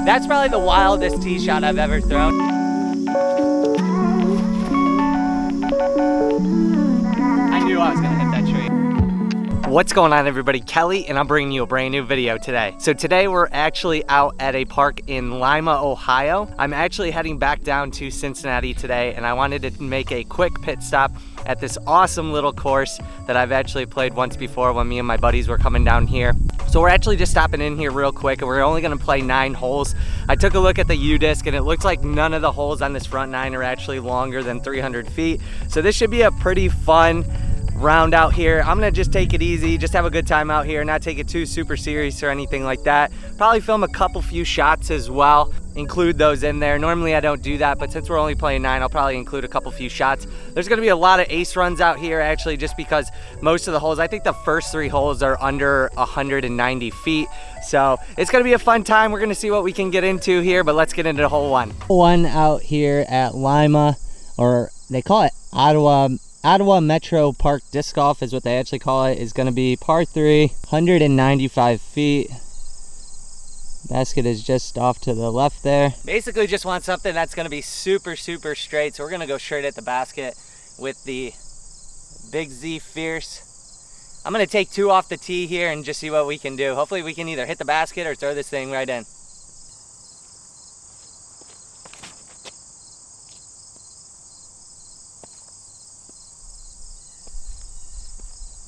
That's probably the wildest tee shot I've ever thrown. I knew I was gonna hit that tree. What's going on, everybody? Kelly, and I'm bringing you a brand new video today. So today we're actually out at a park in Lima, Ohio. I'm actually heading back down to Cincinnati today, and I wanted to make a quick pit stop at this awesome little course that I've actually played once before when me and my buddies were coming down here. So we're actually just stopping in here real quick, and we're only gonna play 9 holes. I took a look at the U-disc, and it looks like none of the holes on this front 9 are actually longer than 300 feet. So this should be a pretty fun round out here. I'm gonna just take it easy, just have a good time out here, not take it too super serious or anything like that. Probably film a few shots as well, include those in there. Normally I don't do that, but since we're only playing 9, I'll probably include a few shots. There's gonna be a lot of ace runs out here actually, just because most of the holes, I think the first 3 holes are under 190 feet. So it's gonna be a fun time. We're gonna see what we can get into here, but let's get into hole 1. One out here at Lima, or they call it Ottawa Metro Park Disc Golf is what they actually call it, is going to be par 3, 195 feet. Basket is just off to the left there. Basically just want something that's going to be super straight, so we're going to go straight at the basket with the Big Z Fierce. I'm going to take 2 off the tee here and just see what we can do. Hopefully we can either hit the basket or throw this thing right in.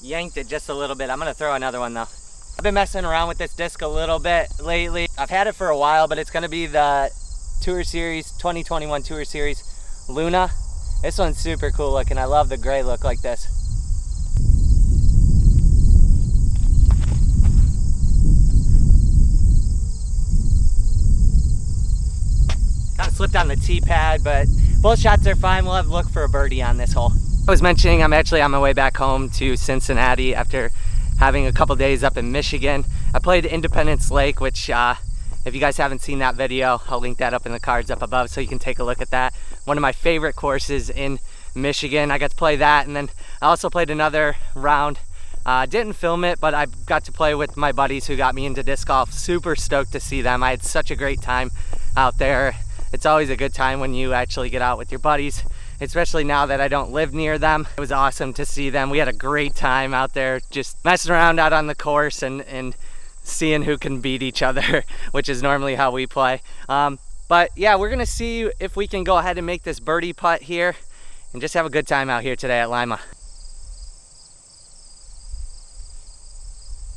Yanked it just a little bit. I'm gonna throw another one though. I've been messing around with this disc a little bit lately. I've had it for a while, but it's gonna be the Tour Series, 2021 Tour Series Luna. This one's super cool looking. I love the gray look like this. Kind of slipped on the tee pad, but both shots are fine. We'll have to look for a birdie on this hole. I was mentioning I'm actually on my way back home to Cincinnati after having a couple days up in Michigan. I played Independence Lake, which if you guys haven't seen that video, I'll link that up in the cards up above so you can take a look at that. One of my favorite courses in Michigan. I got to play that, and then I also played another round. Didn't film it, but I got to play with my buddies who got me into disc golf. Super stoked to see them. I had such a great time out there. It's always a good time when you actually get out with your buddies, especially now that I don't live near them. It was awesome to see them. We had a great time out there just messing around out on the course and seeing who can beat each other, which is normally how we play. But yeah, we're gonna see if we can go ahead and make this birdie putt here and just have a good time out here today at Lima.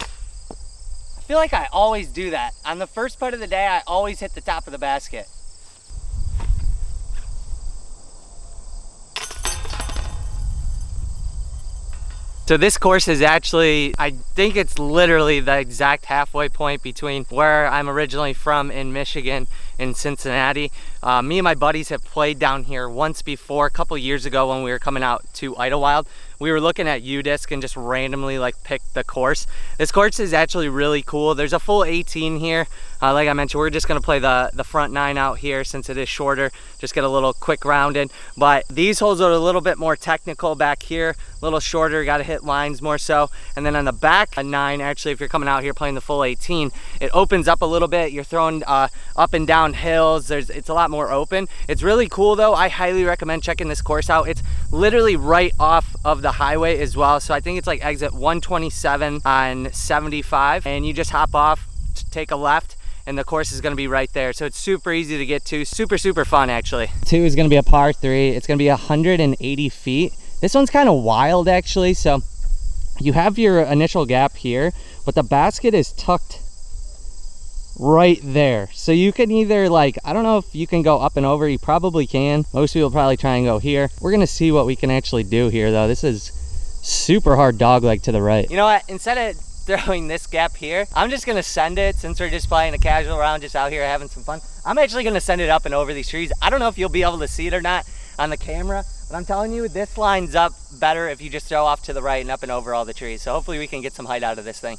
I feel like I always do that. On the first putt of the day, I always hit the top of the basket. So this course is actually, I think it's literally the exact halfway point between where I'm originally from in Michigan and Cincinnati. Me and my buddies have played down here once before, a couple years ago when we were coming out to Idlewild. We were looking at U-disc and just randomly picked the course. This course is actually really cool. There's a full 18 here. Like I mentioned, we're just gonna play the front 9 out here since it is shorter. Just get a little quick round in. But these holes are a little bit more technical back here, a little shorter, gotta hit lines more so. And then on the back 9, actually, if you're coming out here playing the full 18, it opens up a little bit. You're throwing up and down hills. It's a lot more open. It's really cool though. I highly recommend checking this course out. It's literally right off of the highway as well. So I think it's like exit 127 on 75, and you just hop off, take a left, and the course is going to be right there. So it's super easy to get to, super fun actually. 2 is going to be a par 3. It's going to be 180 feet. This one's kind of wild actually. So you have your initial gap here, but the basket is tucked right there. So you can either I don't know if you can go up and over. You probably can. Most people probably try and go here. We're going to see what we can actually do here though. This is super hard dogleg to the right. You know what? Instead of throwing this gap here, I'm just gonna send it, since we're just playing a casual round, just out here having some fun. I'm actually gonna send it up and over these trees. I don't know if you'll be able to see it or not on the camera, but I'm telling you, this lines up better if you just throw off to the right and up and over all the trees. So hopefully we can get some height out of this thing.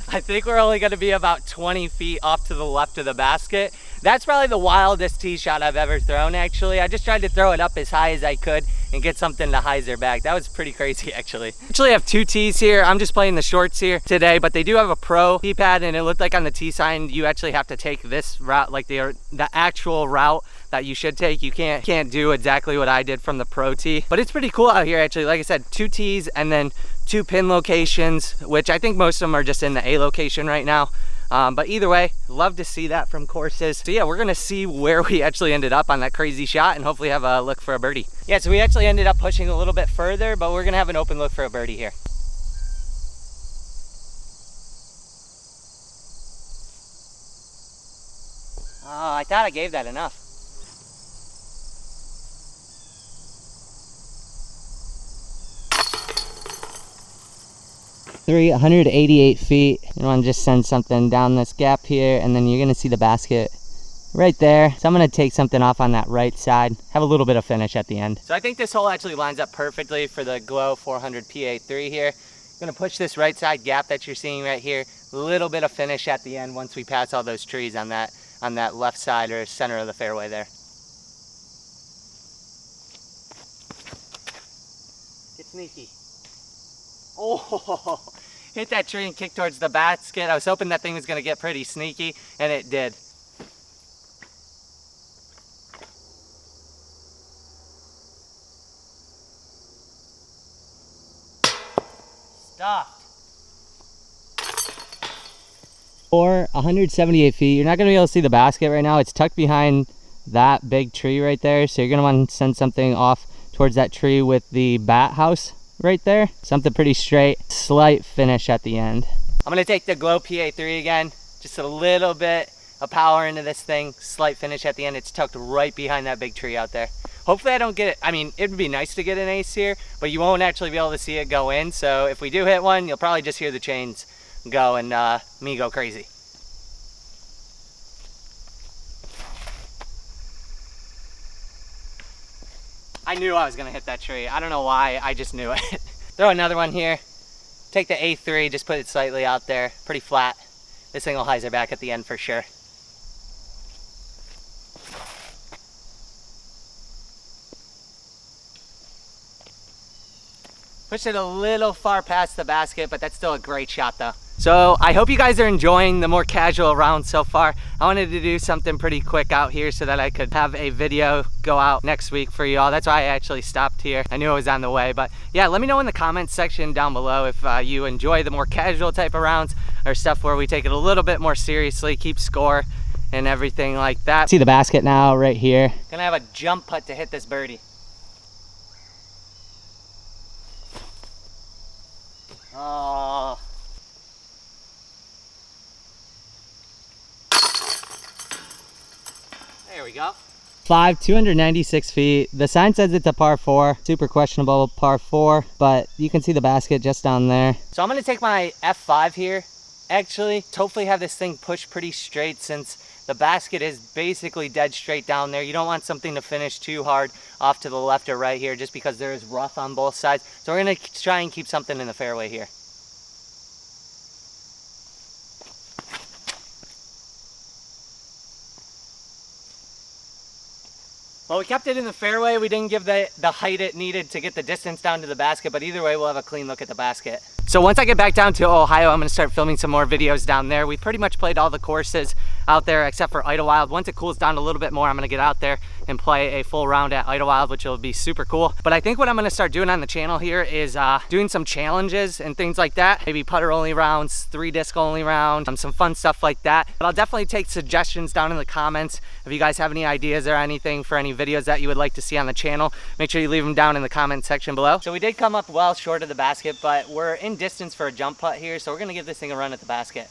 I think we're only going to be about 20 feet off to the left of the basket. That's probably the wildest tee shot I've ever thrown, actually. I just tried to throw it up as high as I could and get something to hyzer back. That was pretty crazy, actually. Actually, I have 2 tees here. I'm just playing the shorts here today, but they do have a pro tee pad, and it looked like on the tee sign, you actually have to take this route, like the actual route that you should take. You can't do exactly what I did from the pro tee, but it's pretty cool out here, actually. Like I said, 2 tees and then 2 pin locations, which I think most of them are just in the A location right now. But either way, love to see that from courses. So yeah, we're gonna see where we actually ended up on that crazy shot and hopefully have a look for a birdie. Yeah, so we actually ended up pushing a little bit further, but we're gonna have an open look for a birdie here. Oh, I thought I gave that enough. 188 feet. You want to just send something down this gap here, and then you're going to see the basket right there. So I'm going to take something off on that right side, have a little bit of finish at the end. So I think this hole actually lines up perfectly for the Glow 400 PA3 here. I'm going to push this right side gap that you're seeing right here, a little bit of finish at the end once we pass all those trees on that left side or center of the fairway there. Get sneaky. Oh, hit that tree and kick towards the basket. I was hoping that thing was going to get pretty sneaky, and it did. Stopped. For 178 feet, you're not going to be able to see the basket right now. It's tucked behind that big tree right there, so you're going to want to send something off towards that tree with the bat house right there. Something pretty straight, slight finish at the end. I'm gonna take the Glow PA3 again, just a little bit of power into this thing, slight finish at the end. It's tucked right behind that big tree out there. Hopefully I don't get it. I mean, it would be nice to get an ace here, but you won't actually be able to see it go in. So if we do hit one, you'll probably just hear the chains go and me go crazy. I knew I was gonna hit that tree. I don't know why, I just knew it. Throw another one here. Take the A3, just put it slightly out there, pretty flat. This thing will hyzer back at the end for sure. Pushed it a little far past the basket, but that's still a great shot though. So I hope you guys are enjoying the more casual round so far. I wanted to do something pretty quick out here so that I could have a video go out next week for y'all. That's why I actually stopped here. I knew it was on the way, but yeah, let me know in the comments section down below if you enjoy the more casual type of rounds or stuff where we take it a little bit more seriously, keep score and everything like that. See the basket now right here. Gonna have a jump putt to hit this birdie. Oh. There we go. 296 feet. The sign says it's a par 4, super questionable par 4, but you can see the basket just down there. So I'm gonna take my F5 here, actually, to hopefully have this thing pushed pretty straight since the basket is basically dead straight down there. You don't want something to finish too hard off to the left or right here just because there is rough on both sides. So we're gonna try and keep something in the fairway here. Well, we kept it in the fairway. We didn't give the height it needed to get the distance down to the basket, but either way, we'll have a clean look at the basket. So once I get back down to Ohio, I'm gonna start filming some more videos down there. We pretty much played all the courses out there except for Idlewild. Once it cools down a little bit more, I'm gonna get out there and play a full round at Idlewild, which will be super cool. But I think what I'm gonna start doing on the channel here is doing some challenges and things like that. Maybe putter only rounds, 3 disc only round, some fun stuff like that. But I'll definitely take suggestions down in the comments. If you guys have any ideas or anything for any videos that you would like to see on the channel, make sure you leave them down in the comment section below. So we did come up well short of the basket, but we're in distance for a jump putt here, so we're gonna give this thing a run at the basket.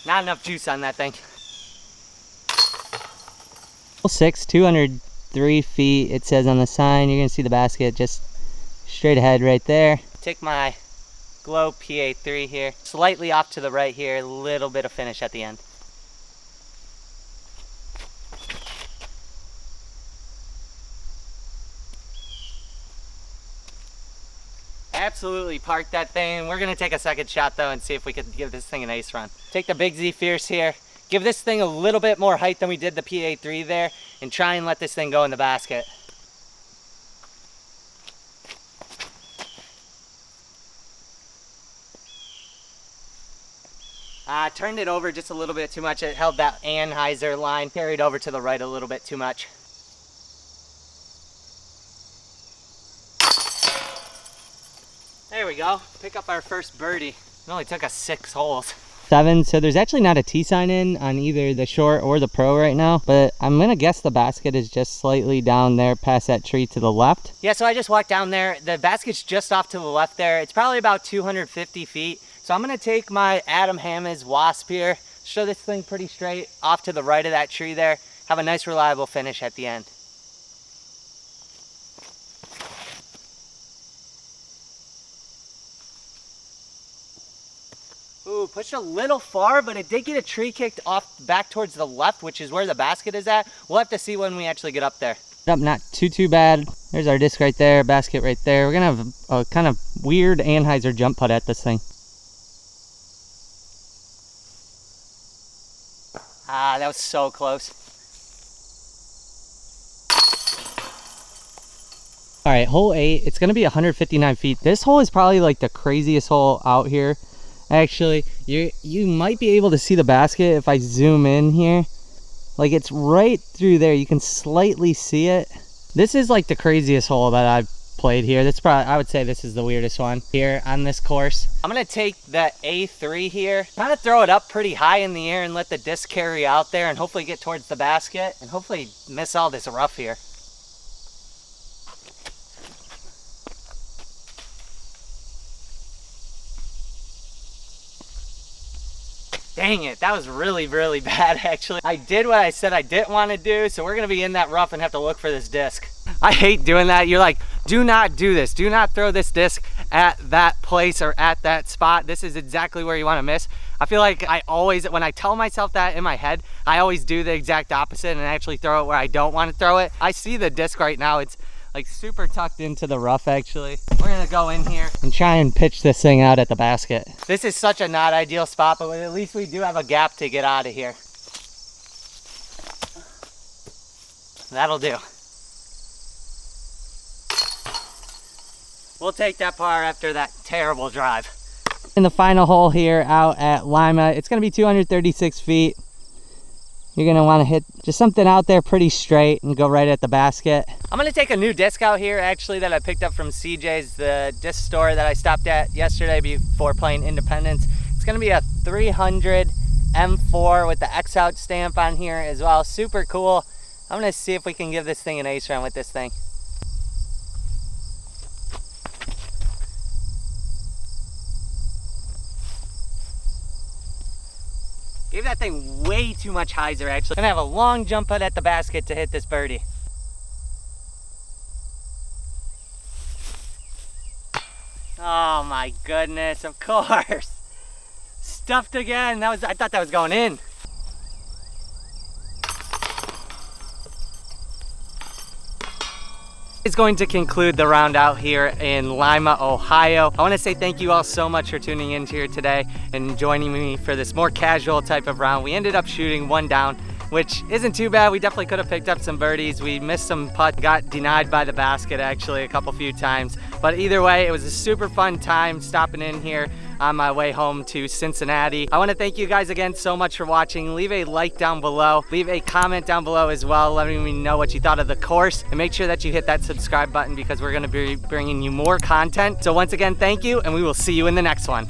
Not enough juice on that thing. 6, 203 feet, it says on the sign. You're gonna see the basket just straight ahead right there. Take my Glow PA3 here, slightly off to the right here, a little bit of finish at the end. absolutely parked that thing. We're gonna take a second shot though and see if we can give this thing an ace run. Take the Big Z Fierce here. Give this thing a little bit more height than we did the PA3 there and try and let this thing go in the basket. Turned it over just a little bit too much. It held that Anheuser line, carried over to the right a little bit too much. There we go. Pick up our first birdie. It only took us 6 holes. 7, so there's actually not a T sign in on either the short or the pro right now, but I'm gonna guess the basket is just slightly down there past that tree to the left. Yeah, so I just walked down there. The basket's just off to the left there. It's probably about 250 feet. So I'm gonna take my Adam Hammonds Wasp here, show this thing pretty straight off to the right of that tree there, have a nice reliable finish at the end. Ooh, pushed a little far, but it did get a tree kicked off back towards the left, which is where the basket is at. We'll have to see when we actually get up there. Not too bad. There's our disc right there, basket right there. We're gonna have a kind of weird Anheuser jump putt at this thing. Ah, that was so close. All right, hole 8, it's gonna be 159 feet. This hole is probably like the craziest hole out here. Actually, you might be able to see the basket if I zoom in here. Like, it's right through there. You can slightly see it. This is like the craziest hole that I've played here. That's probably, I would say this is the weirdest one here on this course. I'm gonna take the A3 here, kind of throw it up pretty high in the air and let the disc carry out there and hopefully get towards the basket and hopefully miss all this rough here. Dang it, that was really bad actually. I did what I said I didn't want to do, so we're gonna be in that rough and have to look for this disc. I hate doing that. You're like, do not do this. Do not throw this disc at that place or at that spot. This is exactly where you want to miss. I feel like I always, when I tell myself that in my head, I always do the exact opposite and actually throw it where I don't want to throw it. I see the disc right now. It's like super tucked into the rough actually. We're gonna go in here and try and pitch this thing out at the basket. This is such a not ideal spot, but at least we do have a gap to get out of here. That'll do. We'll take that par after that terrible drive. In the final hole here out at Lima, it's gonna be 236 feet. You're gonna wanna hit just something out there pretty straight and go right at the basket. I'm gonna take a new disc out here actually that I picked up from CJ's, the disc store that I stopped at yesterday before playing Independence. It's gonna be a 300 M4 with the X out stamp on here as well. Super cool. I'm gonna see if we can give this thing an ace run with this thing. Gave that thing way too much hyzer actually. Gonna have a long jump putt at the basket to hit this birdie. Oh my goodness, of course. Stuffed again. I thought that was going in. Is going to conclude the round out here in Lima, Ohio. I want to say thank you all so much for tuning in here today and joining me for this more casual type of round. We ended up shooting 1 down, which isn't too bad. We definitely could have picked up some birdies. We missed some putts, got denied by the basket actually a few times. But either way, it was a super fun time stopping in here on my way home to Cincinnati. I want to thank you guys again so much for watching. Leave a like down below. Leave a comment down below as well, letting me know what you thought of the course. And make sure that you hit that subscribe button because we're going to be bringing you more content. So once again, thank you, and we will see you in the next one.